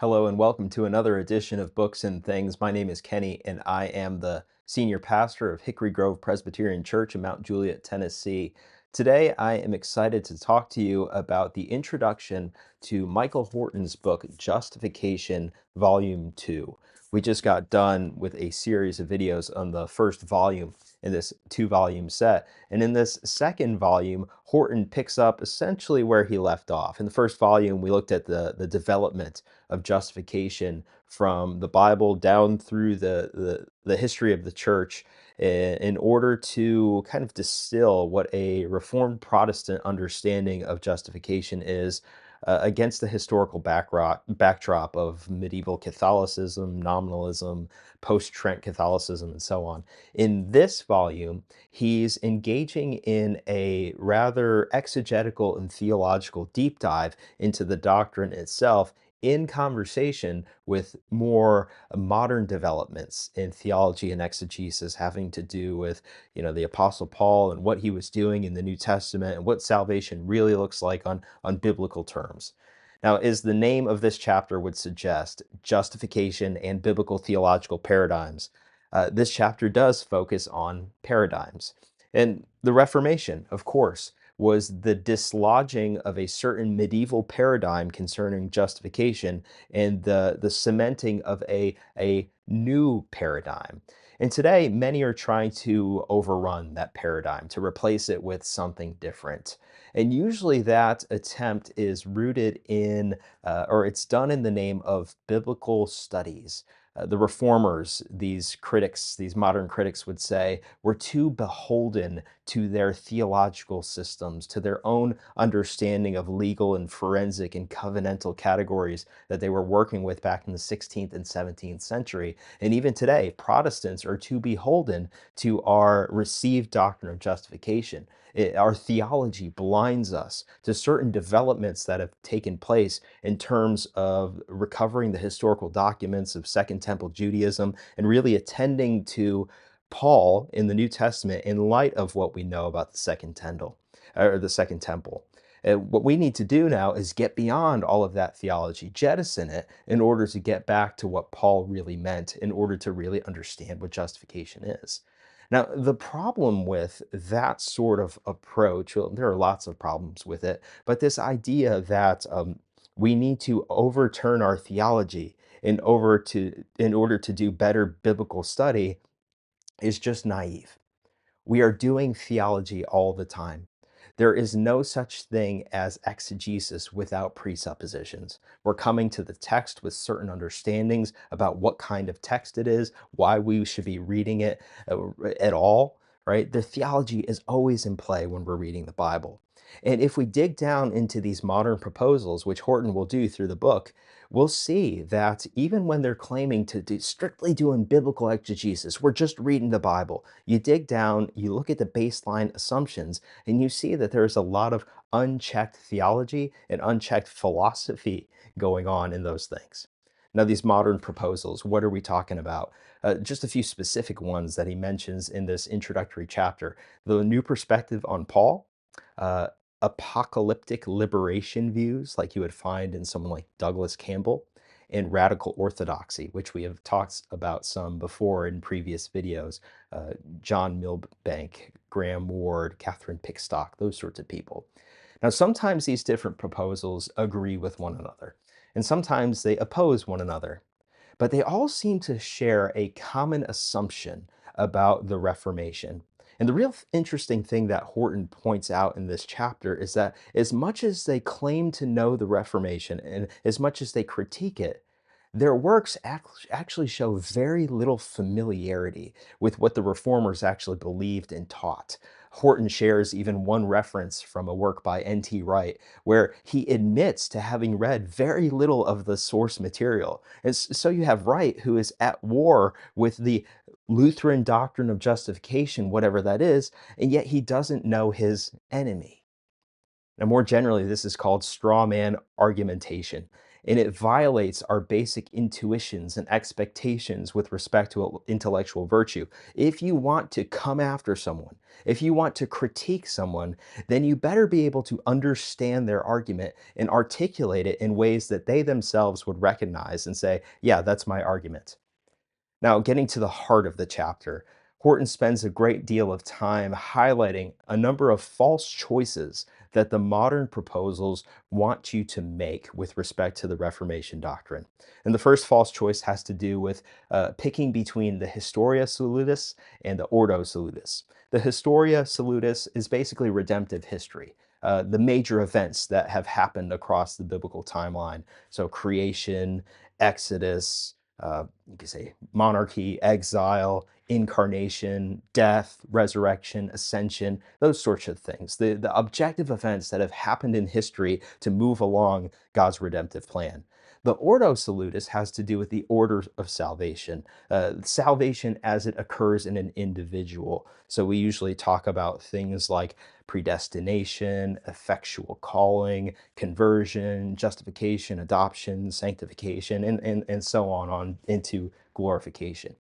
Hello and welcome to another edition of Books and Things. My name is Kenny and I am the senior pastor of Hickory Grove Presbyterian Church in Mount Juliet, Tennessee. Today I am excited to talk to you about the introduction to Michael Horton's book, Justification, Volume 2. We just got done with a series of videos on the first volume in this two-volume set. And in this second volume, Horton picks up essentially where he left off. In the first volume, we looked at the development of justification from the Bible down through the history of the church in order to kind of distill what a Reformed Protestant understanding of justification is against the historical backdrop of medieval Catholicism, nominalism, post-Trent Catholicism, and so on. In this volume, he's engaging in a rather exegetical and theological deep dive into the doctrine itself in conversation with more modern developments in theology and exegesis having to do with, the Apostle Paul and what he was doing in the New Testament and what salvation really looks like on biblical terms. Now, as the name of this chapter would suggest, justification and biblical theological paradigms, this chapter does focus on paradigms. And the Reformation, of course, was the dislodging of a certain medieval paradigm concerning justification and the cementing of a new paradigm. And today, many are trying to overrun that paradigm, to replace it with something different. And usually that attempt is rooted in, or it's done in the name of biblical studies. The reformers, these critics, these modern critics would say, were too beholden to their theological systems, to their own understanding of legal and forensic and covenantal categories that they were working with back in the 16th and 17th century. And even today, Protestants are too beholden to our received doctrine of justification. Our theology blinds us to certain developments that have taken place in terms of recovering the historical documents of Second Temple Judaism and really attending to Paul in the New Testament in light of what we know about the Second Temple, or the Second Temple. What we need to do now is get beyond all of that theology, jettison it in order to get back to what Paul really meant, in order to really understand what justification is. Now, the problem with that sort of approach, well, there are lots of problems with it, but this idea that we need to overturn our theology in order to do better biblical study is just naive. We are doing theology all the time. There is no such thing as exegesis without presuppositions. We're coming to the text with certain understandings about what kind of text it is, why we should be reading it at all, right? The theology is always in play when we're reading the Bible. And if we dig down into these modern proposals, which Horton will do through the book, we'll see that even when they're claiming to do strictly doing biblical exegesis, we're just reading the Bible. You dig down, you look at the baseline assumptions, and you see that there's a lot of unchecked theology and unchecked philosophy going on in those things. Now, these modern proposals, what are we talking about? Just a few specific ones that he mentions in this introductory chapter. The new perspective on Paul, uh, apocalyptic liberation views, like you would find in someone like Douglas Campbell, and radical orthodoxy, which we have talked about some before in previous videos. John Milbank, Graham Ward, Catherine Pickstock, those sorts of people. Now, sometimes these different proposals agree with one another, and sometimes they oppose one another, but they all seem to share a common assumption about the Reformation. And the real interesting thing that Horton points out in this chapter is that as much as they claim to know the Reformation and as much as they critique it, their works actually show very little familiarity with what the reformers actually believed and taught. Horton shares even one reference from a work by N.T. Wright, where he admits to having read very little of the source material. And so you have Wright, who is at war with the Lutheran doctrine of justification, whatever that is, and yet he doesn't know his enemy. Now, more generally, this is called straw man argumentation. and it violates our basic intuitions and expectations with respect to intellectual virtue. If you want to come after someone, if you want to critique someone, then you better be able to understand their argument and articulate it in ways that they themselves would recognize and say, yeah, that's my argument. Now, getting to the heart of the chapter, Horton spends a great deal of time highlighting a number of false choices that the modern proposals want you to make with respect to the Reformation doctrine. And the first false choice has to do with picking between the Historia Salutis and the Ordo Salutis. The Historia Salutis is basically redemptive history. The major events that have happened across the biblical timeline. So, creation, Exodus, you could say monarchy, exile, incarnation, death, resurrection, ascension, those sorts of things. The objective events that have happened in history to move along God's redemptive plan. The Ordo Salutis has to do with the order of salvation, salvation as it occurs in an individual. So we usually talk about things like predestination, effectual calling, conversion, justification, adoption, sanctification, and so on into glorification.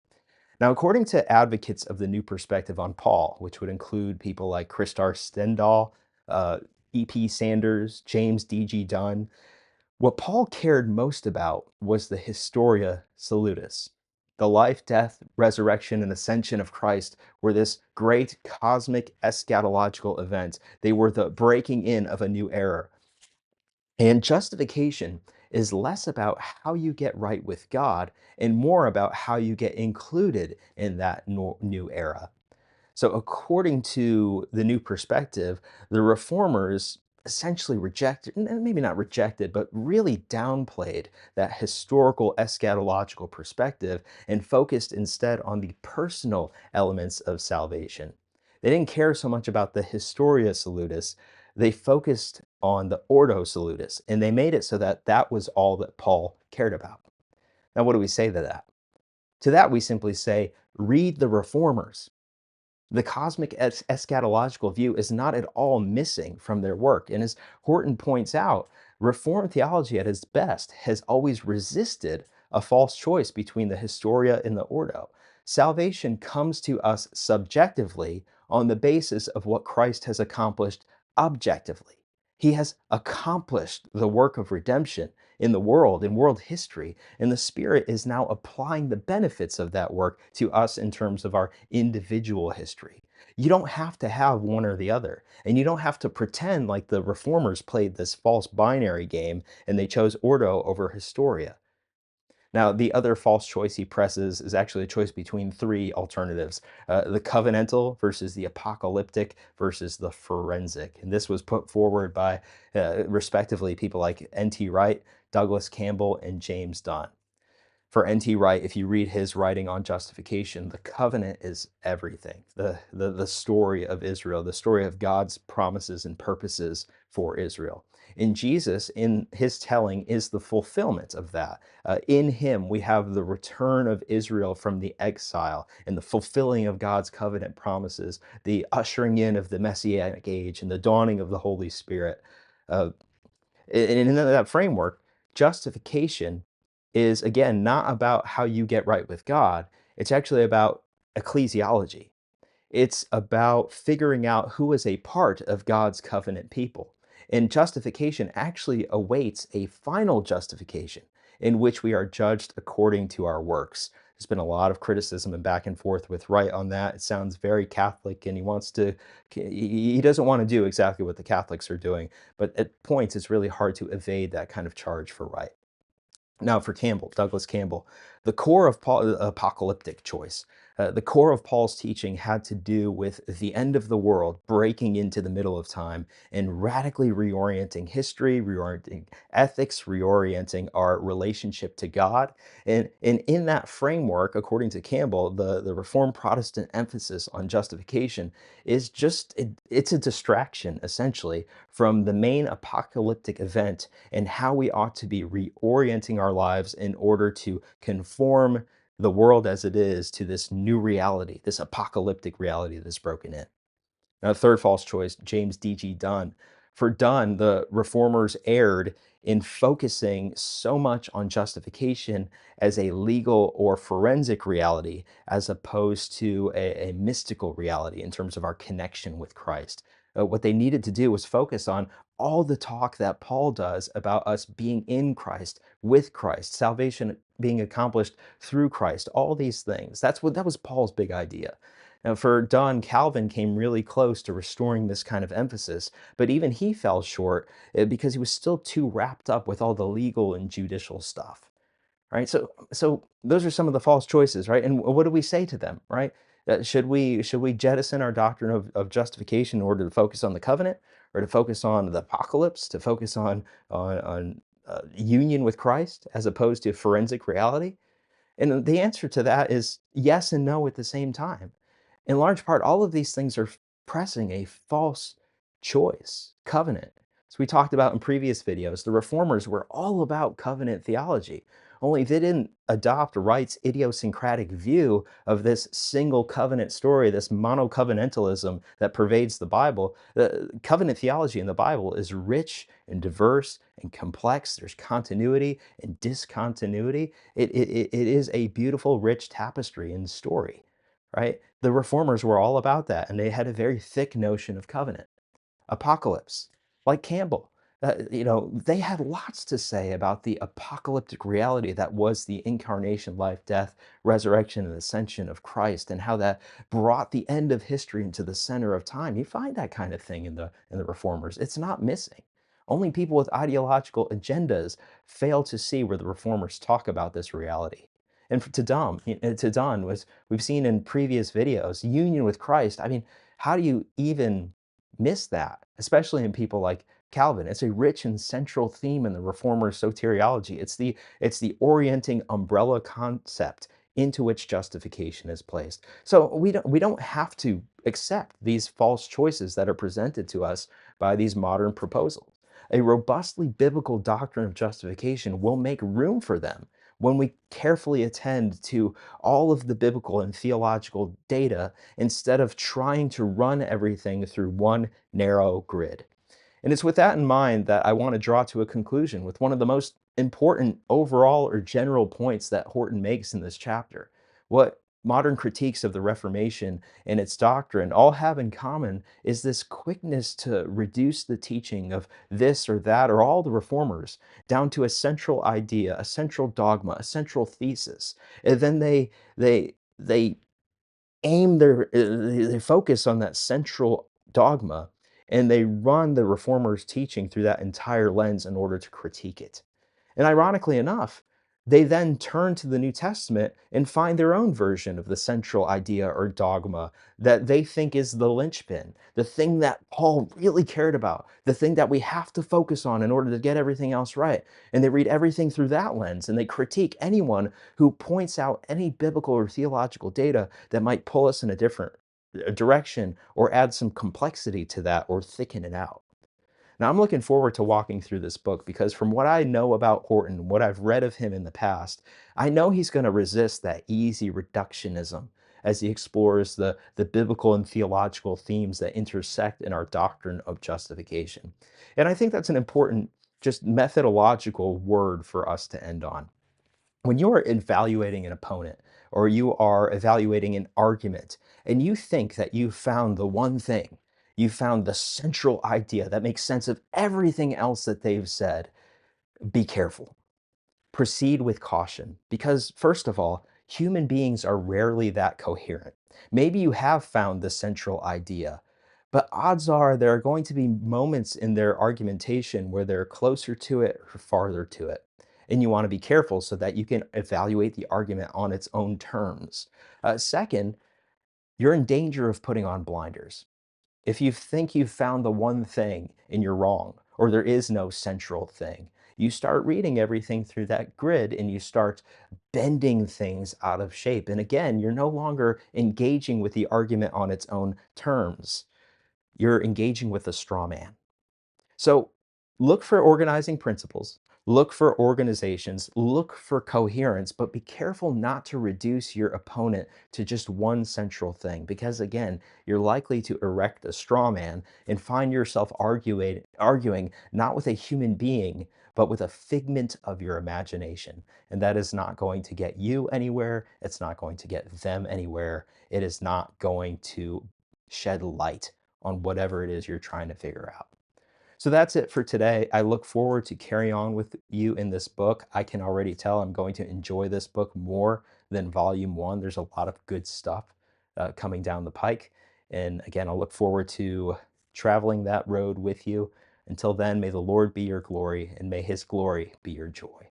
Now, according to advocates of the new perspective on Paul, which would include people like Christar Stendahl, E.P. Sanders, James D.G. Dunn, what Paul cared most about was the Historia Salutis. The life, death, resurrection, and ascension of Christ were this great cosmic eschatological event. They were the breaking in of a new era. And justification is less about how you get right with God and more about how you get included in that new era. So, according to the new perspective, the reformers essentially rejected, maybe not rejected, but really downplayed that historical eschatological perspective and focused instead on the personal elements of salvation. They didn't care so much about the Historia Salutis, they focused on the Ordo Salutis, and they made it so that that was all that Paul cared about. Now, what do we say to that? To that, we simply say, read the reformers. The cosmic eschatological view is not at all missing from their work. And as Horton points out, Reformed theology at its best has always resisted a false choice between the Historia and the Ordo. Salvation comes to us subjectively on the basis of what Christ has accomplished objectively. He has accomplished the work of redemption in the world, in world history, and the Spirit is now applying the benefits of that work to us in terms of our individual history. You don't have to have one or the other, and you don't have to pretend like the reformers played this false binary game and they chose Ordo over Historia. Now, the other false choice he presses is actually a choice between three alternatives, the covenantal versus the apocalyptic versus the forensic. And this was put forward by, respectively, people like N.T. Wright, Douglas Campbell, and James Dunn. For N.T. Wright, if you read his writing on justification, the covenant is everything. The story of Israel, the story of God's promises and purposes for Israel. In Jesus, in his telling, is the fulfillment of that. In him, we have the return of Israel from the exile and the fulfilling of God's covenant promises, the ushering in of the Messianic age and the dawning of the Holy Spirit. Uh, and in that framework, justification is again not about how you get right with God. It's actually about ecclesiology. It's about figuring out who is a part of God's covenant people. And justification actually awaits a final justification in which we are judged according to our works. There's been a lot of criticism and back and forth with Wright on that. It sounds very Catholic, and he doesn't want to do exactly what the Catholics are doing. But at points, it's really hard to evade that kind of charge for Wright. Now, for Campbell, Douglas Campbell, the core of Paul, apocalyptic choice, the core of Paul's teaching had to do with the end of the world breaking into the middle of time and radically reorienting history, reorienting ethics, reorienting our relationship to God. And in that framework, according to Campbell, the Reformed Protestant emphasis on justification is it's a distraction, essentially, from the main apocalyptic event and how we ought to be reorienting our lives in order to conform the world as it is to this new reality, this apocalyptic reality that's broken in. Now, third false choice, James D.G. Dunn. For Dunn, the reformers erred in focusing so much on justification as a legal or forensic reality as opposed to a mystical reality in terms of our connection with Christ. What they needed to do was focus on all the talk that Paul does about us being in Christ, with Christ, salvation being accomplished through Christ, all these things. That was Paul's big idea. Now, for Don, Calvin came really close to restoring this kind of emphasis, but even he fell short because he was still too wrapped up with all the legal and judicial stuff, right? So those are some of the false choices, right? And what do we say to them, right? Should we jettison our doctrine of justification in order to focus on the covenant, or to focus on the apocalypse, to focus on union with Christ as opposed to forensic reality? And the answer to that is yes and no at the same time. In large part, all of these things are pressing a false choice, covenant. As we talked about in previous videos, the reformers were all about covenant theology, only they didn't adopt Wright's idiosyncratic view of this single covenant story, this monocovenantalism that pervades the Bible. The covenant theology in the Bible is rich and diverse and complex. There's continuity and discontinuity. It is a beautiful, rich tapestry and story, right? The reformers were all about that, and they had a very thick notion of covenant. Apocalypse, like Campbell. They had lots to say about the apocalyptic reality that was the incarnation, life, death, resurrection, and ascension of Christ, and how that brought the end of history into the center of time. You find that kind of thing in the reformers. It's not missing. Only people with ideological agendas fail to see where the reformers talk about this reality. And to Don was we've seen in previous videos, union with Christ. I mean, how do you even miss that, especially in people like Calvin? It's a rich and central theme in the Reformer soteriology. It's the orienting umbrella concept into which justification is placed. So we don't have to accept these false choices that are presented to us by these modern proposals. A robustly biblical doctrine of justification will make room for them when we carefully attend to all of the biblical and theological data instead of trying to run everything through one narrow grid. And it's with that in mind that I want to draw to a conclusion with one of the most important overall or general points that Horton makes in this chapter. What modern critiques of the Reformation and its doctrine all have in common is this quickness to reduce the teaching of this or that or all the reformers down to a central idea, a central dogma, a central thesis. And then they aim they focus on that central dogma, and they run the reformers' teaching through that entire lens in order to critique it. And ironically enough, they then turn to the New Testament and find their own version of the central idea or dogma that they think is the linchpin, the thing that Paul really cared about, the thing that we have to focus on in order to get everything else right. And they read everything through that lens, and they critique anyone who points out any biblical or theological data that might pull us in a different direction or add some complexity to that or thicken it out. Now, I'm looking forward to walking through this book because from what I know about Horton, what I've read of him in the past, I know he's going to resist that easy reductionism as he explores the biblical and theological themes that intersect in our doctrine of justification. And I think that's an important, just methodological word for us to end on. When you are evaluating an opponent or you are evaluating an argument and you think that you found the one thing, you found the central idea that makes sense of everything else that they've said, be careful. Proceed with caution because, first of all, human beings are rarely that coherent. Maybe you have found the central idea, but odds are there are going to be moments in their argumentation where they're closer to it or farther to it. And you want to be careful so that you can evaluate the argument on its own terms. Second, you're in danger of putting on blinders. If you think you've found the one thing and you're wrong, or there is no central thing, you start reading everything through that grid and you start bending things out of shape. And again, you're no longer engaging with the argument on its own terms. You're engaging with a straw man. So look for organizing principles. Look for organizations, look for coherence, but be careful not to reduce your opponent to just one central thing, because again, you're likely to erect a straw man and find yourself arguing not with a human being, but with a figment of your imagination. And that is not going to get you anywhere. It's not going to get them anywhere. It is not going to shed light on whatever it is you're trying to figure out. So that's it for today. I look forward to carry on with you in this book. I can already tell I'm going to enjoy this book more than volume one. There's a lot of good stuff coming down the pike. And again, I'll look forward to traveling that road with you. Until then, may the Lord be your glory and may his glory be your joy.